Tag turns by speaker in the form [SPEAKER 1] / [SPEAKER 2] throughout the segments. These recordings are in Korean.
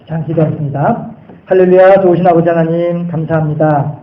[SPEAKER 1] 자, 기도하겠습니다. 할렐루야. 좋으신 아버지 하나님 감사합니다.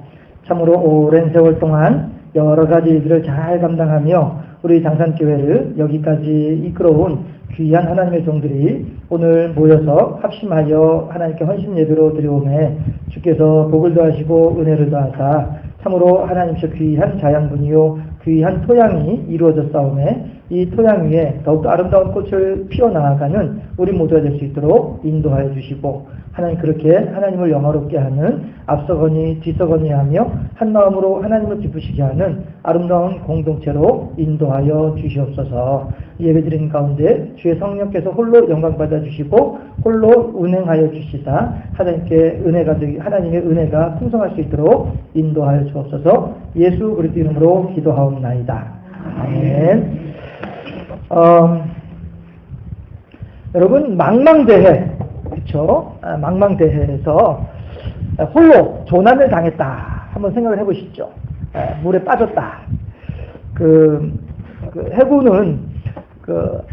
[SPEAKER 1] 참으로 오랜 세월 동안 여러 가지 일들을 잘 감당하며 우리 장산교회를 여기까지 이끌어온 귀한 하나님의 종들이 오늘 모여서 합심하여 하나님께 헌신 예배로 드려오매 주께서 복을 더하시고 은혜를 더하사 참으로 하나님께서 귀한 자양분이요 귀한 토양이 이루어졌사오매 이 토양 위에 더욱더 아름다운 꽃을 피워나가는 우리 모두가 될 수 있도록 인도하여 주시고 하나님 그렇게 하나님을 영화롭게 하는 앞서거니 뒤서거니 하며 한마음으로 하나님을 기쁘시게 하는 아름다운 공동체로 인도하여 주시옵소서. 예배드리는 가운데 주의 성령께서 홀로 영광받아 주시고 홀로 운행하여 주시사 하나님께 하나님의 은혜가 풍성할 수 있도록 인도하여 주옵소서. 예수 그리스도 이름으로 기도하옵나이다. 아멘. 여러분 망망대해 그렇죠? 망망대해에서 홀로 조난을 당했다. 한번 생각을 해보시죠. 물에 빠졌다. 해군은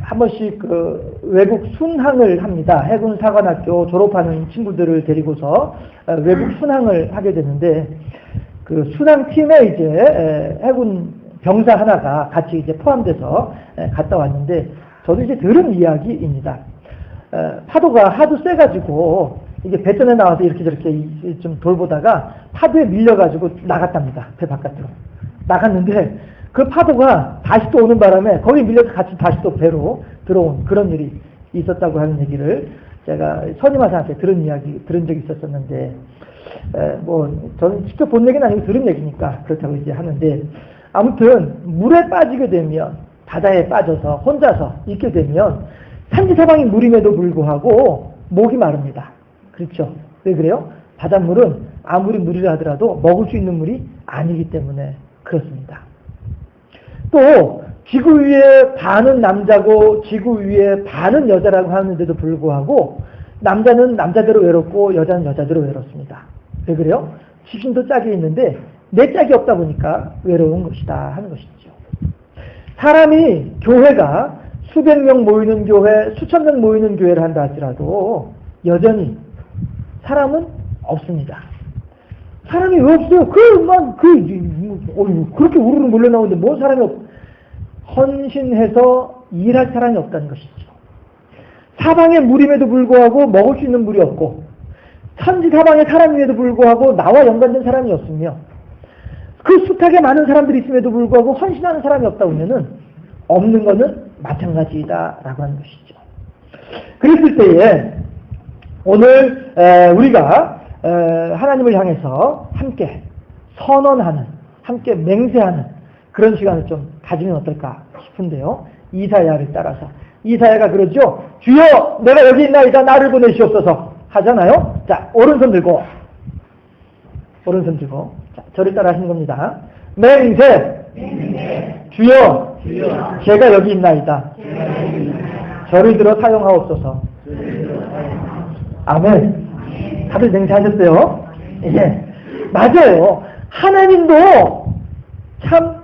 [SPEAKER 1] 한 번씩 외국 순항을 합니다. 해군 사관학교 졸업하는 친구들을 데리고서 외국 순항을 하게 되는데 그 순항팀에 이제 해군 병사 하나가 같이 이제 포함돼서 갔다 왔는데 저도 이제 들은 이야기입니다. 파도가 하도 세가지고 이게 배전에 나와서 이렇게 저렇게 좀 돌보다가 파도에 밀려가지고 나갔답니다. 배 바깥으로 나갔는데 그 파도가 다시 또 오는 바람에 거기 밀려서 같이 다시 또 배로 들어온 그런 일이 있었다고 하는 얘기를 제가 선임하사한테 들은 적이 있었었는데 저는 직접 본 얘기는 아니고 들은 얘기니까 그렇다고 이제 하는데 아무튼 물에 빠지게 되면 바다에 빠져서 혼자서 있게 되면 산지사방이 물임에도 불구하고 목이 마릅니다. 그렇죠? 왜 그래요? 바닷물은 아무리 물이라 하더라도 먹을 수 있는 물이 아니기 때문에 그렇습니다. 또 지구 위에 반은 남자고 지구 위에 반은 여자라고 하는데도 불구하고 남자는 남자대로 외롭고 여자는 여자대로 외롭습니다. 왜 그래요? 지신도 짝이 있는데 내 짝이 없다 보니까 외로운 것이다 하는 것이죠. 사람이 교회가 수백 명 모이는 교회, 수천 명 모이는 교회를 한다 할지라도 여전히 사람은 없습니다. 사람이 왜 없어요? 그렇게 우르르 몰려나오는데 뭔 사람이 헌신해서 일할 사람이 없다는 것이죠. 사방에 물임에도 불구하고 먹을 수 있는 물이 없고 천지 사방에 사람임에도 불구하고 나와 연관된 사람이 없으며 그 숱하게 많은 사람들이 있음에도 불구하고 헌신하는 사람이 없다 보면은 없는 것은 마찬가지다라고 하는 것이죠. 그랬을 때에 오늘 우리가 하나님을 향해서 함께 선언하는, 함께 맹세하는 그런 시간을 좀 가지면 어떨까 싶은데요. 이사야를 따라서 이사야가 그러죠. 주여 내가 여기 있나이다 나를 보내시옵소서 하잖아요. 자 오른손 들고 자, 저를 따라 하시는 겁니다. 맹세 주여 제가 여기 있나이다. 저를 들어 사용하옵소서. 아멘. 다들 맹세하셨어요? 예, 맞아요. 하나님도 참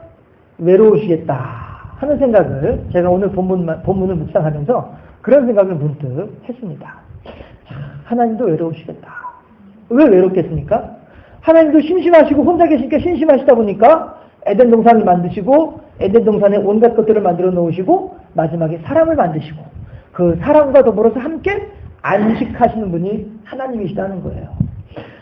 [SPEAKER 1] 외로우시겠다 하는 생각을 제가 오늘 본문을 묵상하면서 그런 생각을 문득 했습니다. 하나님도 외로우시겠다. 왜 외롭겠습니까? 하나님도 심심하시고 혼자 계시니까 심심하시다 보니까 에덴 동산을 만드시고 에덴 동산에 온갖 것들을 만들어 놓으시고 마지막에 사람을 만드시고 그 사람과 더불어서 함께 안식하시는 분이 하나님이시다는 거예요.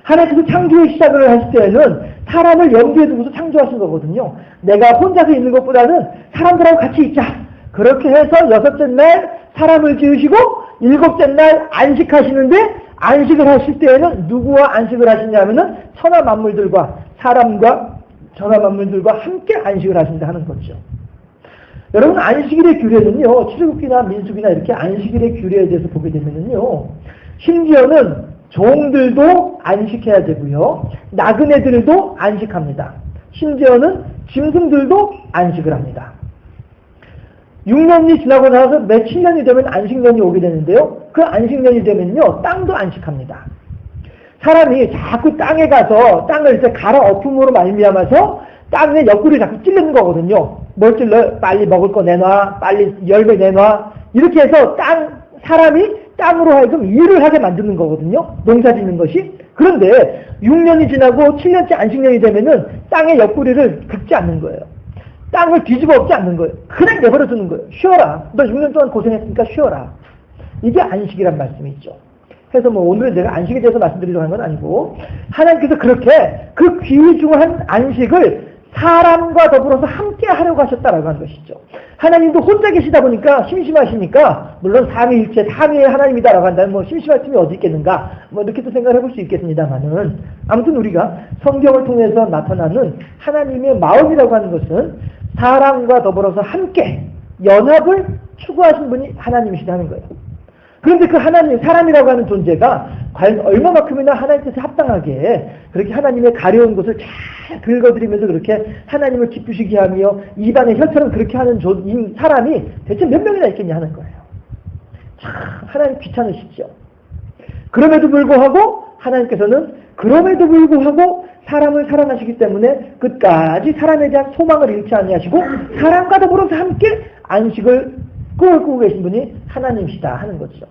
[SPEAKER 1] 하나님께서 창조의 시작을 하실 때에는 사람을 염두에 두고서 창조하신 거거든요. 내가 혼자서 있는 것보다는 사람들하고 같이 있자. 그렇게 해서 6째 날 사람을 지으시고 7째 날 안식하시는데 안식을 하실 때에는 누구와 안식을 하시냐면은 천하 만물들과 사람과 천하 만물들과 함께 안식을 하신다 하는 거죠. 여러분 안식일의 규례는요. 출애굽기나 민수기나 이렇게 안식일의 규례에 대해서 보게 되면은요. 심지어는 종들도 안식해야 되고요. 나그네들도 안식합니다. 심지어는 짐승들도 안식을 합니다. 6년이 지나고 나서 매 7년이 되면 안식년이 오게 되는데요. 그 안식년이 되면요. 땅도 안식합니다. 사람이 자꾸 땅에 가서 땅을 이제 갈아 엎음으로 말미암아서 땅에 옆구리를 자꾸 찔르는 거거든요. 뭘 찔러? 빨리 먹을 거 내놔. 빨리 열매 내놔. 이렇게 해서 사람이 땅으로 하여금 일을 하게 만드는 거거든요. 농사 짓는 것이. 그런데 6년이 지나고 7년째 안식년이 되면은 땅의 옆구리를 긁지 않는 거예요. 땅을 뒤집어 엎지 않는 거예요. 그냥 내버려 두는 거예요. 쉬어라. 너 6년 동안 고생했으니까 쉬어라. 이게 안식이란 말씀이죠. 그래서 뭐 오늘은 제가 안식에 대해서 말씀드리려고 하는 건 아니고, 하나님께서 그렇게 그 귀중한 안식을 사람과 더불어서 함께 하려고 하셨다라고 하는 것이죠. 하나님도 혼자 계시다 보니까 심심하시니까, 물론 삼위일체, 삼위의 하나님이다라고 한다면 뭐 심심할 틈이 어디 있겠는가, 뭐 이렇게도 생각을 해볼 수 있겠습니다만은, 아무튼 우리가 성경을 통해서 나타나는 하나님의 마음이라고 하는 것은 사람과 더불어서 함께 연합을 추구하신 분이 하나님이시다는 거예요. 그런데 그 하나님, 사람이라고 하는 존재가 과연 얼마만큼이나 하나님 뜻에 합당하게 그렇게 하나님의 가려운 것을 잘 긁어드리면서 그렇게 하나님을 기쁘시게 하며 입안의 혀처럼 그렇게 하는 사람이 대체 몇 명이나 있겠냐 하는 거예요. 참 하나님 귀찮으시죠. 그럼에도 불구하고 하나님께서는 그럼에도 불구하고 사람을 사랑하시기 때문에 끝까지 사람에 대한 소망을 잃지 아니하시고 사람과 더불어서 함께 안식을 꿈을 꾸고 계신 분이 하나님이시다 하는 거죠.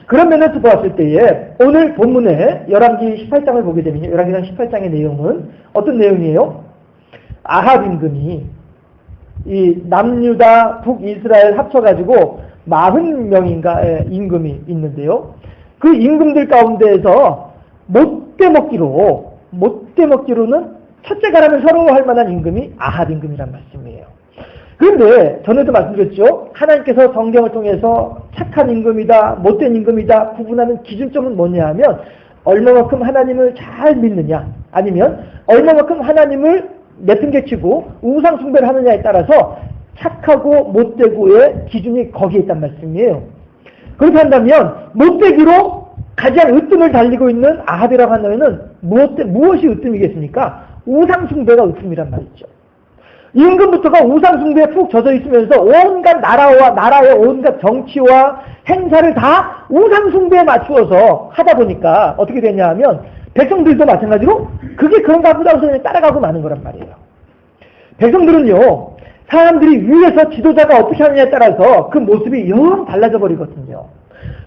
[SPEAKER 1] 그런 면에서 보았을 때에 오늘 본문에 열왕기 18장을 보게 되면 열왕기상 18장의 내용은 어떤 내용이에요? 아합 임금이 이 남유다 북이스라엘 합쳐가지고 40명인가의 임금이 있는데요. 그 임금들 가운데에서 못되먹기로는 첫째가라면 서러워할 만한 임금이 아합 임금이란 말씀이에요. 그런데 전에도 말씀드렸죠. 하나님께서 성경을 통해서 착한 임금이다, 못된 임금이다 구분하는 기준점은 뭐냐 하면 얼마만큼 하나님을 잘 믿느냐, 아니면 얼마만큼 하나님을 내팽개치고 우상 숭배를 하느냐에 따라서 착하고 못되고의 기준이 거기에 있단 말씀이에요. 그렇게 한다면 못되기로 가장 으뜸을 달리고 있는 아합이라고 한다면 무엇이 으뜸이겠습니까? 우상 숭배가 으뜸이란 말이죠. 임금부터가 우상 숭배에 푹 젖어 있으면서 온갖 나라의 온갖 정치와 행사를 다 우상 숭배에 맞추어서 하다 보니까 어떻게 되냐 하면 백성들도 마찬가지로 그게 그런가 보다 해서 따라가고 마는 거란 말이에요. 백성들은요, 사람들이 위에서 지도자가 어떻게 하느냐에 따라서 그 모습이 영 달라져 버리거든요.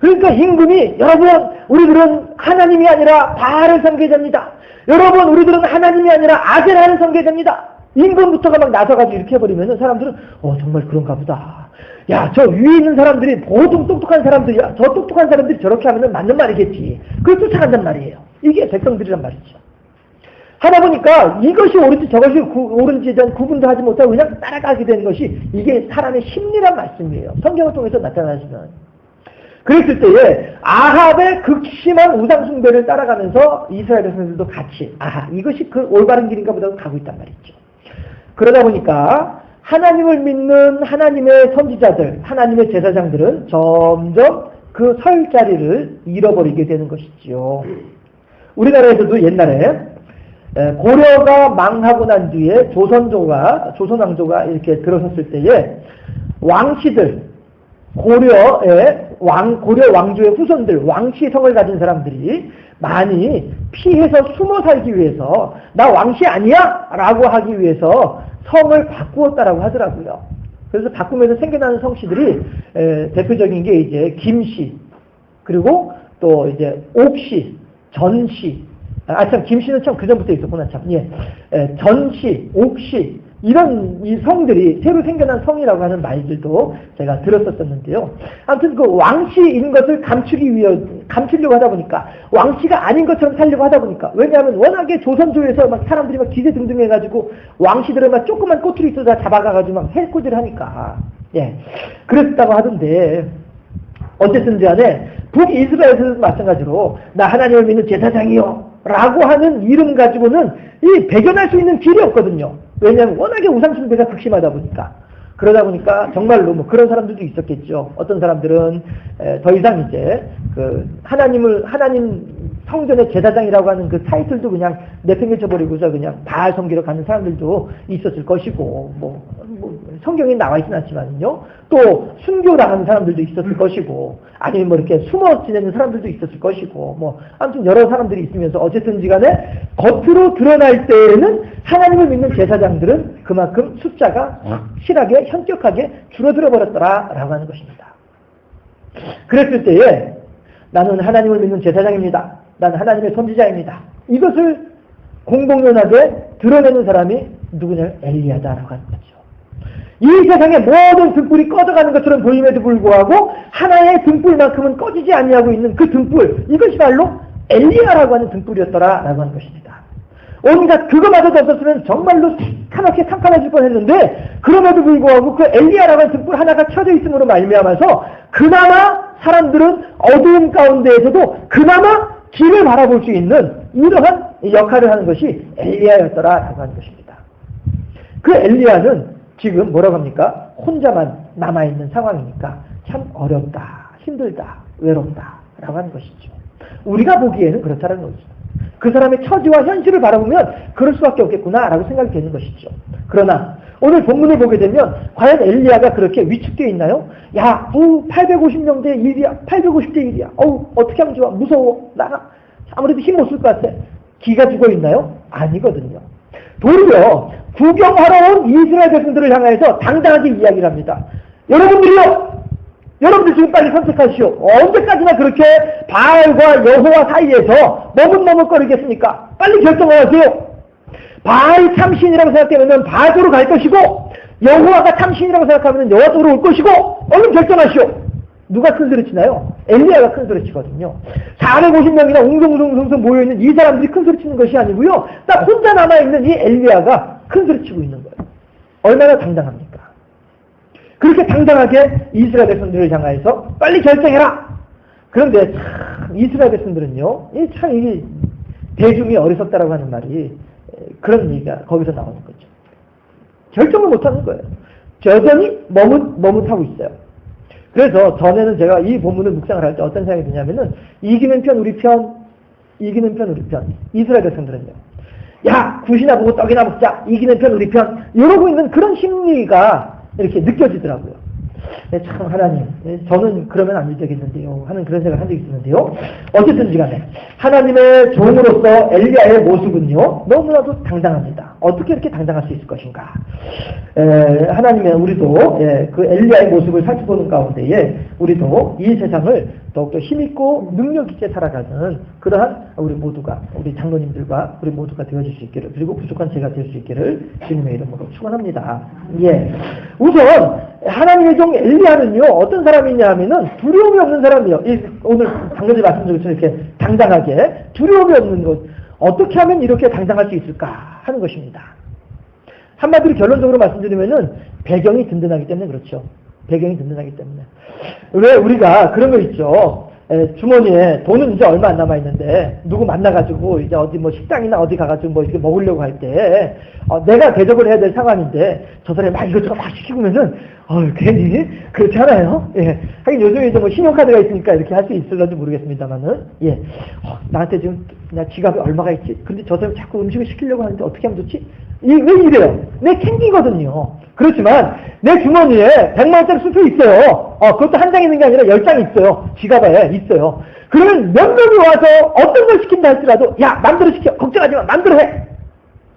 [SPEAKER 1] 그러니까 임금이 여러분 우리들은 하나님이 아니라 바알을 섬기자입니다. 여러분 우리들은 하나님이 아니라 아세라를 섬기자입니다. 임금부터가 막 나서가지고 이렇게 해버리면 사람들은 정말 그런가 보다. 야, 저 위에 있는 사람들이 보통 똑똑한 사람들이야. 저 똑똑한 사람들이 저렇게 하면 맞는 말이겠지. 그걸 쫓아간단 말이에요. 이게 백성들이란 말이죠. 하다 보니까 이것이 옳은지 저것이 옳은지에 대한 구분도 하지 못하고 그냥 따라가게 되는 것이 이게 사람의 심리란 말씀이에요. 성경을 통해서 나타나시는. 그랬을 때에 아합의 극심한 우상 숭배를 따라가면서 이스라엘 백성들도 같이 이것이 그 올바른 길인가 보다 가고 있단 말이죠. 그러다 보니까 하나님을 믿는 하나님의 선지자들, 하나님의 제사장들은 점점 그 설 자리를 잃어버리게 되는 것이지요. 우리나라에서도 옛날에 고려가 망하고 난 뒤에 조선 왕조가 이렇게 들어섰을 때에 왕씨들, 고려 왕조의 후손들, 왕씨성을 가진 사람들이 많이 피해서 숨어 살기 위해서 나 왕씨 아니야? 라고 하기 위해서 성을 바꾸었다라고 하더라고요. 그래서 바꾸면서 생겨나는 성씨들이 대표적인 게 이제 김씨, 그리고 또 이제 옥씨, 전씨, 참 김씨는 참 그전부터 있었구나 참. 전씨, 옥씨 이런 이 성들이 새로 생겨난 성이라고 하는 말들도 제가 들었었는데요. 아무튼 그 왕씨인 것을 감추려고 하다 보니까 왕씨가 아닌 것처럼 살려고 하다 보니까 왜냐하면 워낙에 조선조에서 막 사람들이 막 기세등등해가지고 왕씨들을 막 조그만 꼬투리 있어서 잡아가가지고 막 해코지를 하니까 그랬다고 하던데 어쨌든 간에 북이스라엘에서도 마찬가지로 나 하나님을 믿는 제사장이요 라고 하는 이름 가지고는 이 배견할 수 있는 길이 없거든요. 왜냐하면 워낙에 우상숭배가 극심하다 보니까. 그러다 보니까 정말로 뭐 그런 사람들도 있었겠죠. 어떤 사람들은 더 이상 이제 그 하나님 성전의 제사장이라고 하는 그 타이틀도 그냥 내팽개쳐버리고서 그냥 바알 섬기러 가는 사람들도 있었을 것이고 뭐 성경에 나와 있진 않지만요. 또 순교당하는 사람들도 있었을 것이고 아니면 뭐 이렇게 숨어 지내는 사람들도 있었을 것이고 뭐 아무튼 여러 사람들이 있으면서 어쨌든지 간에 겉으로 드러날 때에는 하나님을 믿는 제사장들은 그만큼 숫자가 확실하게 현격하게 줄어들어 버렸더라라고 하는 것입니다. 그랬을 때에 나는 하나님을 믿는 제사장입니다. 나는 하나님의 선지자입니다. 이것을 공공연하게 드러내는 사람이 누구냐? 엘리야다라고 하는 거죠. 이 세상의 모든 등불이 꺼져가는 것처럼 보임에도 불구하고 하나의 등불만큼은 꺼지지 아니하고 있는 그 등불, 이것이 바로 엘리야라고 하는 등불이었더라라고 하는 것입니다. 온갖 그거마저도 없었으면 정말로 까맣게 캄캄해질 뻔했는데 그럼에도 불구하고 그 엘리야라고 하는 등불 하나가 켜져 있음으로 말미암아서 그나마 사람들은 어두움 가운데에서도 그나마 길을 바라볼 수 있는 이러한 역할을 하는 것이 엘리야였더라라고 하는 것입니다. 그 엘리야는 지금 뭐라고 합니까? 혼자만 남아있는 상황이니까 참 어렵다, 힘들다, 외롭다라고 하는 것이죠. 우리가 보기에는 그렇다는 거죠. 그 사람의 처지와 현실을 바라보면 그럴 수밖에 없겠구나라고 생각이 되는 것이죠. 그러나 오늘 본문을 보게 되면 과연 엘리야가 그렇게 위축되어 있나요? 야, 850명 대 1이야. 850대 1이야. 어떻게 하면 좋아? 무서워. 나 아무래도 힘 못 쓸 것 같아. 기가 죽어 있나요? 아니거든요. 도리어 구경하러 온 이스라엘 백성들을 향해서 당당하게 이야기를 합니다. 여러분들이요! 여러분들 지금 빨리 선택하시오. 언제까지나 그렇게 바알과 여호와 사이에서 머뭇머뭇거리겠습니까? 빨리 결정을 하세요. 바알이 참신이라고 생각되면 바알 쪽으로 갈 것이고 여호와가 참신이라고 생각하면 여호와 쪽으로 올 것이고 얼른 결정하시오. 누가 큰 소리 치나요? 엘리야가 큰 소리 치거든요. 450명이나 웅성웅성 모여있는 이 사람들이 큰 소리 치는 것이 아니고요. 딱 혼자 남아있는 이 엘리야가 큰 소리 치고 있는 거예요. 얼마나 당당합니까? 그렇게 당당하게 이스라엘 백성들을 향해서 빨리 결정해라! 그런데 참 이스라엘 백성들은요. 참 이게 대중이 어리석다라고 하는 말이 그런 얘기가 거기서 나오는 거죠. 결정을 못하는 거예요. 여전히 머뭇하고 있어요. 그래서 전에는 제가 이 본문을 묵상을 할 때 어떤 생각이 드냐면은 이기는 편 우리 편, 이기는 편 우리 편. 이스라엘 백성들은요. 야, 굿이나 보고 떡이나 먹자. 이기는 편 우리 편. 이러고 있는 그런 심리가 이렇게 느껴지더라고요. 네, 참 하나님, 저는 그러면 안 되겠는데요 하는 그런 생각을 한 적이 있었는데요. 어쨌든지 간에 하나님의 종으로서 엘리야의 모습은요 너무나도 당당합니다. 어떻게 이렇게 당당할 수 있을 것인가? 하나님의 우리도 그 엘리야의 모습을 살펴보는 가운데에 우리도 이 세상을 더욱더 힘있고 능력있게 살아가는 그러한 우리 모두가, 우리 장로님들과 우리 모두가 되어질 수 있기를, 그리고 부족한 제가 될 수 있기를 주님의 이름으로 축원합니다. 우선 하나님의 종 엘리야는요 어떤 사람이냐 하면은 두려움이 없는 사람이에요. 오늘 방금 말씀드린 것처럼 이렇게 당당하게 두려움이 없는 것, 어떻게 하면 이렇게 당당할 수 있을까 하는 것입니다. 한마디로 결론적으로 말씀드리면은 배경이 든든하기 때문에 그렇죠. 배경이 든든하기 때문에. 왜 우리가 그런 거 있죠. 주머니에 돈은 이제 얼마 안 남아있는데 누구 만나가지고 이제 어디 뭐 식당이나 어디 가가지고 뭐 이렇게 먹으려고 할 때 내가 대접을 해야 될 상황인데 저 사람이 막 이것저것 막 시키면은 괜히 그렇지 않아요? 하긴 요즘에 이제 뭐 신용카드가 있으니까 이렇게 할 수 있을런지 모르겠습니다만은 나한테 지금 그냥 지갑에 얼마가 있지? 근데 저 사람이 자꾸 음식을 시키려고 하는데 어떻게 하면 좋지? 왜 이래요? 내 캥기거든요. 그렇지만 내 주머니에 100만원짜리 수표 있어요. 그것도 한 장 있는 게 아니라 10장 있어요. 지갑에 있어요. 그러면 몇 명이 와서 어떤 걸 시킨다 할지라도 야 맘대로 시켜. 걱정하지 마. 맘대로 해.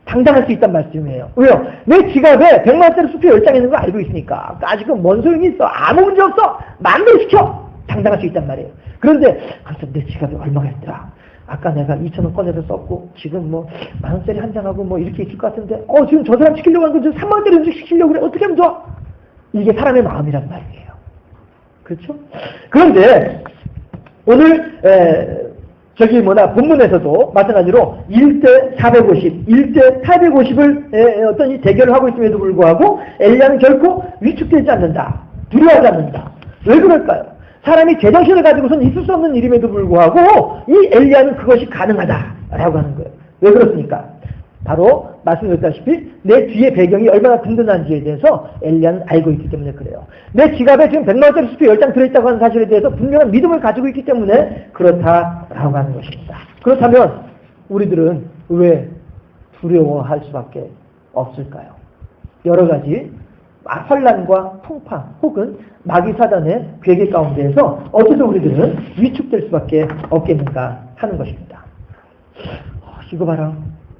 [SPEAKER 1] 당당할 수 있단 말씀이에요. 왜요? 내 지갑에 100만원짜리 수표 10장 있는 거 알고 있으니까. 아직은 뭔 소용이 있어. 아무 문제 없어. 맘대로 시켜. 당당할 수 있단 말이에요. 그런데 내 지갑에 얼마가 있더라. 아까 내가 2,000원 꺼내서 썼고 지금 뭐 10,000원짜리 한 장하고 뭐 이렇게 있을 것 같은데 지금 저 사람 시키려고 하는 거 지금 3만원짜리 음식 시키려고 그래. 어떻게 하면 좋아? 이게 사람의 마음이란 말이에요. 그렇죠? 그런데 오늘 본문에서도 마찬가지로 1대 450, 1대 850을 어떤 이 대결을 하고 있음에도 불구하고 엘리야는 결코 위축되지 않는다. 두려워하지 않는다. 왜 그럴까요? 사람이 제정신을 가지고선 있을 수 없는 일임에도 불구하고 이 엘리야는 그것이 가능하다라고 하는 거예요. 왜 그렇습니까? 바로 말씀드렸다시피 내 뒤에 배경이 얼마나 든든한지에 대해서 엘리야는 알고 있기 때문에 그래요. 내 지갑에 지금 100만원짜리 수표 10장 들어있다고 하는 사실에 대해서 분명한 믿음을 가지고 있기 때문에 그렇다라고 하는 것입니다. 그렇다면 우리들은 왜 두려워할 수밖에 없을까요? 여러 가지 환난과 풍파 혹은 마귀 사단의 괴계 가운데에서 어째서 우리들은 위축될 수밖에 없겠는가 하는 것입니다. 이거 봐라.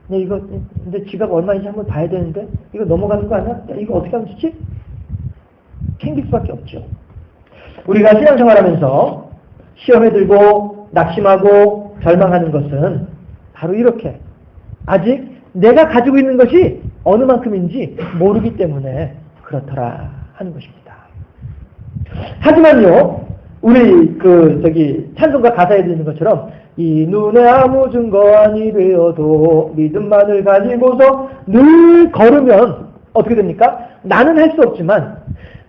[SPEAKER 1] 이거 근데 지갑 얼마인지 한번 봐야 되는데 이거 넘어가는 거 아니야? 이거 어떻게 하면 좋지? 캥길 수밖에 없죠. 우리가 신앙생활하면서 시험에 들고 낙심하고 절망하는 것은 바로 이렇게 아직 내가 가지고 있는 것이 어느 만큼인지 모르기 때문에 그렇더라 하는 것입니다. 하지만요, 우리 찬송가 가사에 있는 것처럼 이 눈에 아무 증거 아니 되어도 믿음만을 가지고서 늘 걸으면 어떻게 됩니까? 나는 할 수 없지만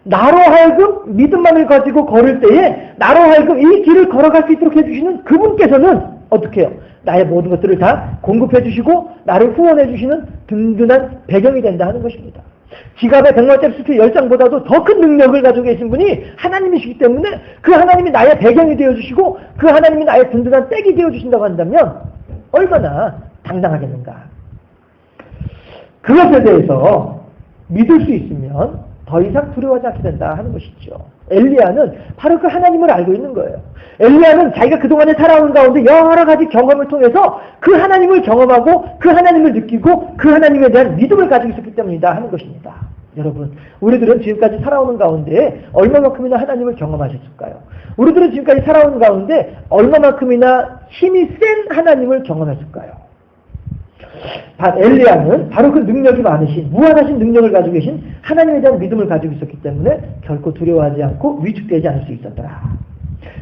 [SPEAKER 1] 나로 하여금 믿음만을 가지고 걸을 때에 나로 하여금 이 길을 걸어갈 수 있도록 해주시는 그분께서는 어떻게 해요? 나의 모든 것들을 다 공급해 주시고 나를 후원해 주시는 든든한 배경이 된다 하는 것입니다. 지갑에 100만짜리 수표 10장보다도 더 큰 능력을 가지고 계신 분이 하나님이시기 때문에 그 하나님이 나의 배경이 되어주시고 그 하나님이 나의 든든한 백이 되어주신다고 한다면 얼마나 당당하겠는가. 그것에 대해서 믿을 수 있으면 더 이상 두려워하지 않게 된다 하는 것이죠. 엘리야는 바로 그 하나님을 알고 있는 거예요. 엘리야는 자기가 그동안에 살아온 가운데 여러 가지 경험을 통해서 그 하나님을 경험하고 그 하나님을 느끼고 그 하나님에 대한 믿음을 가지고 있었기 때문이다 하는 것입니다. 여러분, 우리들은 지금까지 살아오는 가운데 얼마만큼이나 하나님을 경험하셨을까요? 우리들은 지금까지 살아오는 가운데 얼마만큼이나 힘이 센 하나님을 경험했을까요? 엘리야는 바로 그 능력이 많으신, 무한하신 능력을 가지고 계신 하나님에 대한 믿음을 가지고 있었기 때문에 결코 두려워하지 않고 위축되지 않을 수 있었더라.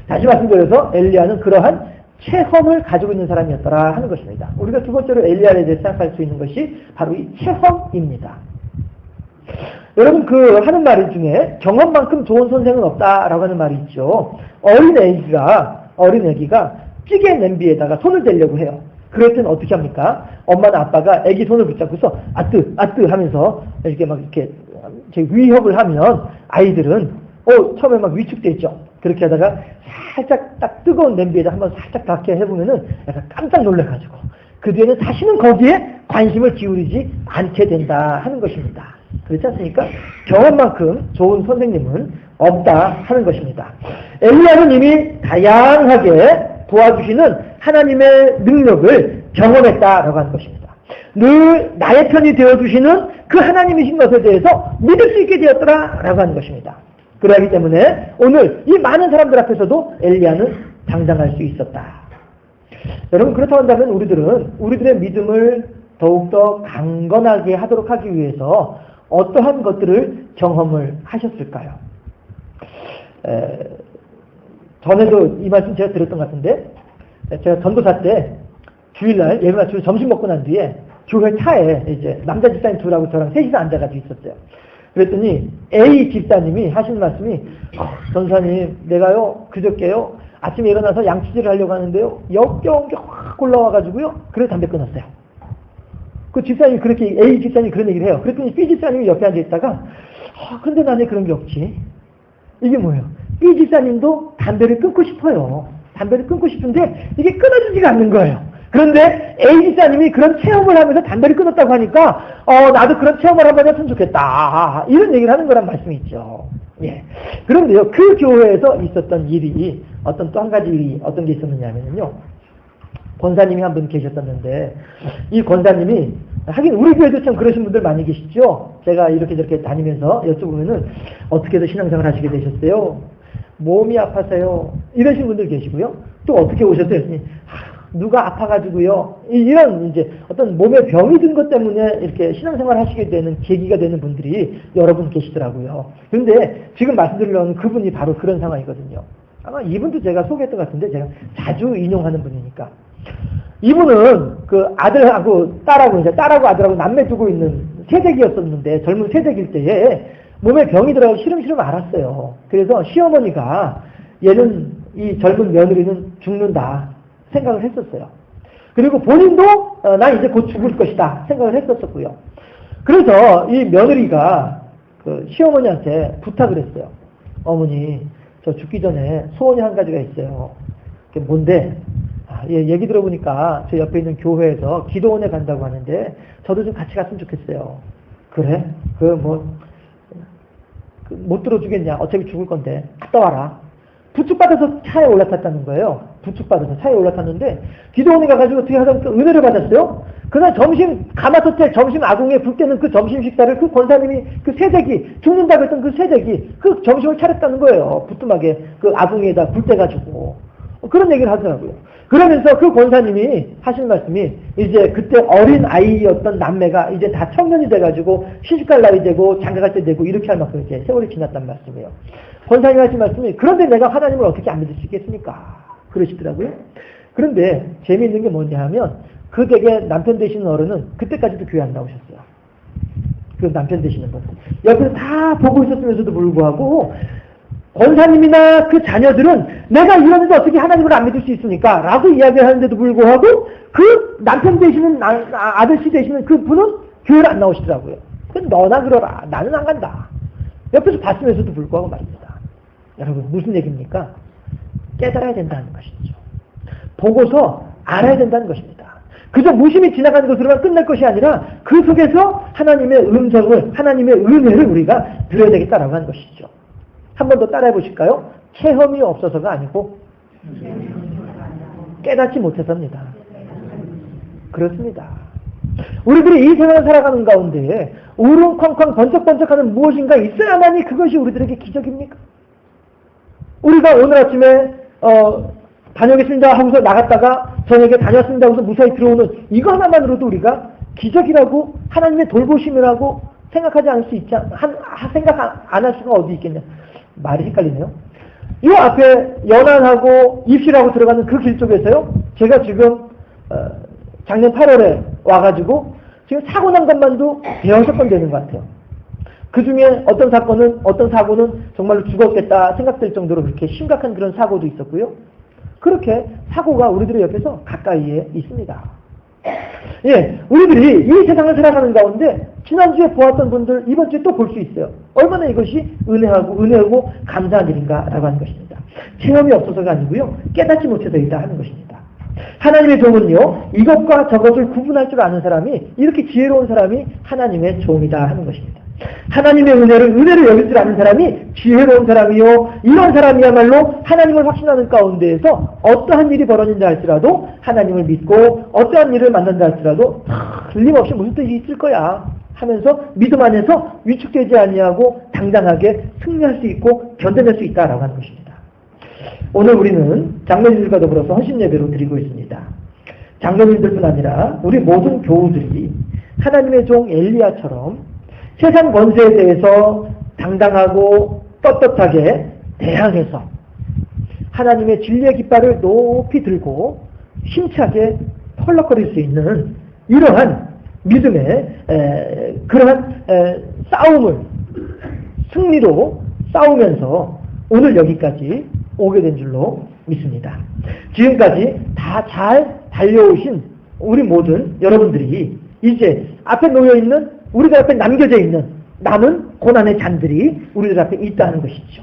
[SPEAKER 1] 다시 말씀드려서 엘리야는 그러한 체험을 가지고 있는 사람이었더라 하는 것입니다. 우리가 두 번째로 엘리야에 대해 생각할 수 있는 것이 바로 이 체험입니다. 여러분, 하는 말 중에 경험만큼 좋은 선생은 없다라고 하는 말이 있죠. 어린 애기가 찌개 냄비에다가 손을 대려고 해요. 그럴 때는 어떻게 합니까? 엄마나 아빠가 애기 손을 붙잡고서 아뜨 하면서 이렇게 위협을 하면 아이들은 처음에 막 위축돼 있죠. 그렇게 하다가 살짝 딱 뜨거운 냄비에다 한번 살짝 닿게 해보면은 약간 깜짝 놀래가지고 그 뒤에는 다시는 거기에 관심을 기울이지 않게 된다 하는 것입니다. 그렇지 않습니까? 경험만큼 좋은 선생님은 없다 하는 것입니다. 엘리야는 이미 다양하게 도와주시는 하나님의 능력을 경험했다라고 하는 것입니다. 늘 나의 편이 되어주시는 그 하나님이신 것에 대해서 믿을 수 있게 되었더라라고 하는 것입니다. 그러기 때문에 오늘 이 많은 사람들 앞에서도 엘리야는 당당할 수 있었다. 여러분, 그렇다고 한다면 우리들의 믿음을 더욱더 강건하게 하도록 하기 위해서 어떠한 것들을 경험을 하셨을까요? 전에도 이 말씀 제가 드렸던 것 같은데, 제가 전도사 때 주일날 예배 마치고 점심 먹고 난 뒤에 교회 차에 이제 남자 집사님 둘하고 저랑 셋이서 앉아가지고 있었어요. 그랬더니 A 집사님이 하시는 말씀이 전사님, 내가요 그저께요 아침에 일어나서 양치질을 하려고 하는데요 역겨운 게 확 올라와가지고요 그래서 담배 끊었어요. 그 집사님이 그렇게 A 집사님이 그런 얘기를 해요. 그랬더니 B 집사님이 옆에 앉아있다가 근데 나는 그런 게 없지. 이게 뭐예요? B 집사님도 담배를 끊고 싶어요. 담배를 끊고 싶은데 이게 끊어지지가 않는 거예요. 그런데 A 집사님이 그런 체험을 하면서 담배를 끊었다고 하니까 나도 그런 체험을 한번 했으면 좋겠다. 이런 얘기를 하는 거란 말씀이 있죠. 예. 그런데요, 그 교회에서 있었던 일이 또 한 가지 일이 어떤 게 있었느냐면요. 권사님이 한 분 계셨었는데 이 권사님이 하긴 우리 교회도 참 그러신 분들 많이 계시죠. 제가 이렇게 저렇게 다니면서 여쭤보면은 어떻게 해서 신앙생활 하시게 되셨어요? 몸이 아파서요. 이러신 분들 계시고요. 또 어떻게 오셨어요? 누가 아파가지고요. 이런 이제 어떤 몸에 병이 든 것 때문에 이렇게 신앙생활 하시게 되는 계기가 되는 분들이 여러 분 계시더라고요. 그런데 지금 말씀드리려는 그분이 바로 그런 상황이거든요. 아마 이분도 제가 소개했던 것 같은데 제가 자주 인용하는 분이니까. 이분은 그 아들하고 딸하고 아들하고 남매 두고 있는 새댁이었었는데 젊은 새댁일 때에 몸에 병이 들어가고 시름시름 앓았어요. 그래서 시어머니가 얘는 이 젊은 며느리는 죽는다 생각을 했었어요. 그리고 본인도 나 이제 곧 죽을 것이다 생각을 했었고요. 그래서 이 며느리가 그 시어머니한테 부탁을 했어요. 어머니, 저 죽기 전에 소원이 한 가지가 있어요. 그게 뭔데? 얘기 들어보니까 저 옆에 있는 교회에서 기도원에 간다고 하는데 저도 좀 같이 갔으면 좋겠어요. 그래? 못 들어주겠냐? 어차피 죽을 건데 갔다 와라. 부축받아서 차에 올라탔다는 거예요. 부축받아서 차에 올라탔는데 기도원에 가가지고 어떻게 하다 보니까 은혜를 받았어요. 그날 점심 가마솥에 점심 아궁이에 불 때는 그 점심 식사를 그 권사님이 그 새댁이 죽는다고 했던 그 새댁이 그 점심을 차렸다는 거예요. 부뚜막에 그 아궁이에다 불 떼가지고 그런 얘기를 하더라고요. 그러면서 그 권사님이 하신 말씀이 이제 그때 어린 아이였던 남매가 이제 다 청년이 돼가지고 시집갈 나이 되고 장가갈 때 되고 이렇게 할 만큼 이제 세월이 지났단 말씀이에요. 권사님이 하신 말씀이 그런데 내가 하나님을 어떻게 안 믿을 수 있겠습니까? 그러시더라고요. 그런데 재미있는 게 뭐냐 하면 그 댁의 남편 되시는 어른은 그때까지도 교회 안 나오셨어요. 그 남편 되시는 분. 옆에서 다 보고 있었으면서도 불구하고 권사님이나 그 자녀들은 내가 이러는데 어떻게 하나님을 안 믿을 수 있습니까? 라고 이야기를 하는데도 불구하고 그 남편 되시는 아들씨 되시는 그 분은 교회를 안 나오시더라고요. 그럼 너나 그러라. 나는 안 간다. 옆에서 봤으면서도 불구하고 말입니다. 여러분 무슨 얘기입니까? 깨달아야 된다는 것이죠. 보고서 알아야 된다는 것입니다. 그저 무심히 지나가는 것으로만 끝날 것이 아니라 그 속에서 하나님의 음성을, 하나님의 은혜를 우리가 들어야 되겠다라고 하는 것이죠. 한 번 더 따라해 보실까요? 체험이 없어서가 아니고 깨닫지 못해서입니다. 그렇습니다. 우리들이 이 세상을 살아가는 가운데 우릉쾅쾅 번쩍번쩍하는 무엇인가 있어야만이 그것이 우리들에게 기적입니까? 우리가 오늘 아침에 다녀오겠습니다 하고서 나갔다가 저녁에 다녔습니다 하고서 무사히 들어오는 이거 하나만으로도 우리가 기적이라고 하나님의 돌보심이라고 생각하지 않을 수 있지 생각 안 할 수가 어디 있겠냐. 말이 헷갈리네요. 이 앞에 연안하고 입실하고 들어가는 그 길 쪽에서요. 제가 지금 작년 8월에 와가지고 지금 사고 난 것만도 대여섯 번 되는 것 같아요. 그 중에 어떤 사고는 정말로 죽었겠다 생각될 정도로 그렇게 심각한 그런 사고도 있었고요. 그렇게 사고가 우리들의 옆에서 가까이에 있습니다. 예, 우리들이 이 세상을 살아가는 가운데 지난주에 보았던 분들 이번 주에 또 볼 수 있어요. 얼마나 이것이 은혜하고 감사한 일인가라고 하는 것입니다. 체험이 없어서가 아니고요. 깨닫지 못해서이다 하는 것입니다. 하나님의 종은요. 이것과 저것을 구분할 줄 아는 사람이 이렇게 지혜로운 사람이 하나님의 종이다 하는 것입니다. 하나님의 은혜를 여길 줄 아는 사람이 지혜로운 사람이요. 이런 사람이야말로 하나님을 확신하는 가운데에서 어떠한 일이 벌어진다 할지라도 하나님을 믿고 어떠한 일을 만난다 할지라도 틀림없이 무슨 뜻이 있을 거야 하면서 믿음 안에서 위축되지 아니하고 당당하게 승리할 수 있고 견뎌낼 수 있다라고 하는 것입니다. 오늘 우리는 장로님들과 더불어서 헌신 예배로 드리고 있습니다. 장로님들뿐 아니라 우리 모든 교우들이 하나님의 종 엘리야처럼 세상 권세에 대해서 당당하고 떳떳하게 대항해서 하나님의 진리의 깃발을 높이 들고 힘차게 펄럭거릴 수 있는 이러한 믿음의 그러한 싸움을 승리로 싸우면서 오늘 여기까지 오게 된 줄로 믿습니다. 지금까지 다 잘 달려오신 우리 모든 여러분들이 이제 앞에 놓여있는 우리들 앞에 남겨져 있는 남은 고난의 잔들이 우리들 앞에 있다는 것이죠.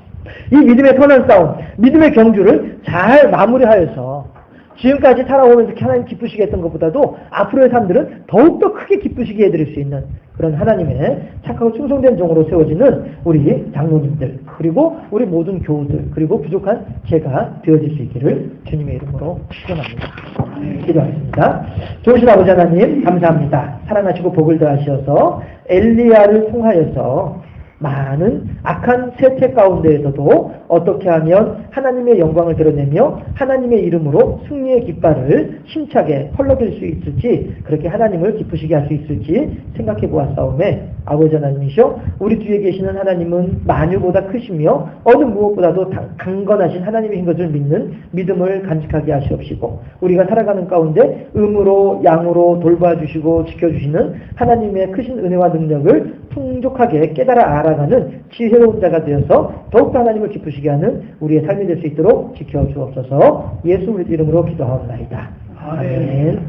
[SPEAKER 1] 이 믿음의 선한 싸움, 믿음의 경주를 잘 마무리하여서 지금까지 살아오면서 하나님 기쁘시게 했던 것보다도 앞으로의 삶들은 더욱더 크게 기쁘시게 해드릴 수 있는 그런 하나님의 착하고 충성된 종으로 세워지는 우리 장로님들 그리고 우리 모든 교우들 그리고 부족한 제가 되어질 수 있기를 주님의 이름으로 축원합니다. 기도하겠습니다. 좋으신 아버지 하나님 감사합니다. 사랑하시고 복을 더하셔서 엘리야를 통하여서 많은 악한 세태 가운데에서도 어떻게 하면 하나님의 영광을 드러내며 하나님의 이름으로 승리의 깃발을 힘차게 펄럭일 수 있을지 그렇게 하나님을 기쁘시게 할 수 있을지 생각해 보았사오매 아버지 하나님이시여 우리 뒤에 계시는 하나님은 만유보다 크시며 어느 무엇보다도 강건하신 하나님의 것을 믿는 믿음을 간직하게 하시옵시고 우리가 살아가는 가운데 음으로 양으로 돌봐주시고 지켜주시는 하나님의 크신 은혜와 능력을 풍족하게 깨달아 알아가는 지혜로운 자가 되어서 더욱더 하나님을 기쁘시게 하는 우리의 삶이 될 수 있도록 지켜주옵소서. 예수 그리스도 이름으로 기도하옵나이다. 아멘.